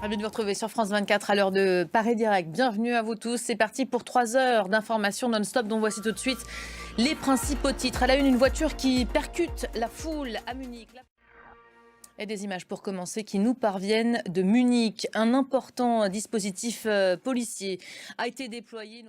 Ravi de vous retrouver sur France 24 à l'heure de Paris Direct. Bienvenue à vous tous. C'est parti pour 3 heures d'informations non-stop dont voici tout de suite les principaux titres. À la une voiture qui percute la foule à Munich. Et des images pour commencer qui nous parviennent de Munich. Un important dispositif policier a été déployé.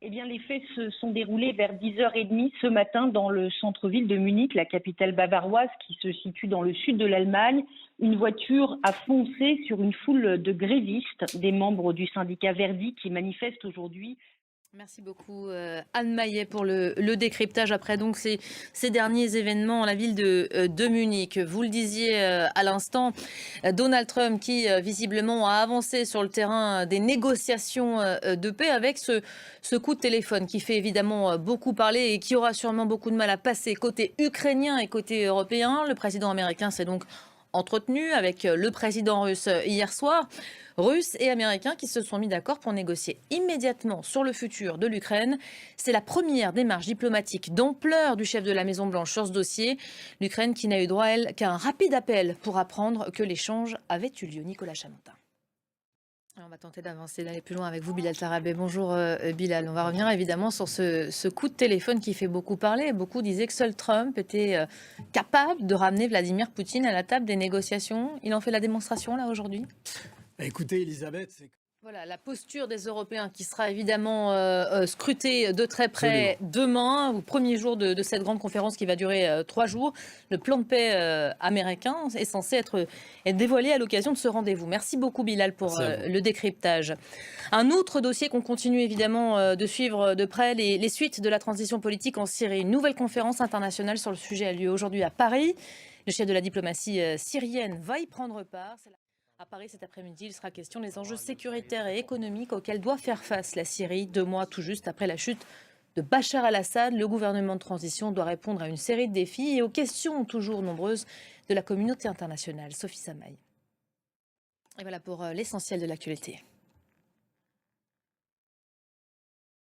Eh bien, les faits se sont déroulés vers 10h30 ce matin dans le centre-ville de Munich, la capitale bavaroise qui se situe dans le sud de l'Allemagne. Une voiture a foncé sur une foule de grévistes, des membres du syndicat Verdi qui manifestent aujourd'hui. Merci beaucoup Anne Maillet pour le décryptage après donc ces derniers événements en la ville de Munich. Vous le disiez à l'instant, Donald Trump qui visiblement a avancé sur le terrain des négociations de paix avec ce coup de téléphone qui fait évidemment beaucoup parler et qui aura sûrement beaucoup de mal à passer côté ukrainien et côté européen. Le président américain s'est donc entretenu avec le président russe hier soir. Russes et Américains qui se sont mis d'accord pour négocier immédiatement sur le futur de l'Ukraine. C'est la première démarche diplomatique d'ampleur du chef de la Maison-Blanche sur ce dossier. L'Ukraine qui n'a eu droit, elle, qu'à un rapide appel pour apprendre que l'échange avait eu lieu. Nicolas Chamontin. On va tenter d'avancer, d'aller plus loin avec vous, Bilal Tarabé. Bonjour Bilal. On va revenir évidemment sur ce coup de téléphone qui fait beaucoup parler. Beaucoup disaient que seul Trump était capable de ramener Vladimir Poutine à la table des négociations. Il en fait la démonstration là aujourd'hui ? Écoutez, Elisabeth, c'est... Voilà, la posture des Européens qui sera évidemment scrutée de très près demain, au premier jour de cette grande conférence qui va durer 3 jours. Le plan de paix américain est censé être dévoilé à l'occasion de ce rendez-vous. Merci beaucoup Bilal pour le décryptage. Un autre dossier qu'on continue évidemment de suivre de près, les suites de la transition politique en Syrie. Une nouvelle conférence internationale sur le sujet a lieu aujourd'hui à Paris. Le chef de la diplomatie syrienne va y prendre part. À Paris cet après-midi, il sera question des enjeux sécuritaires et économiques auxquels doit faire face la Syrie 2 mois tout juste après la chute de Bachar al-Assad. Le gouvernement de transition doit répondre à une série de défis et aux questions toujours nombreuses de la communauté internationale. Sophie Samaï. Et voilà pour l'essentiel de l'actualité.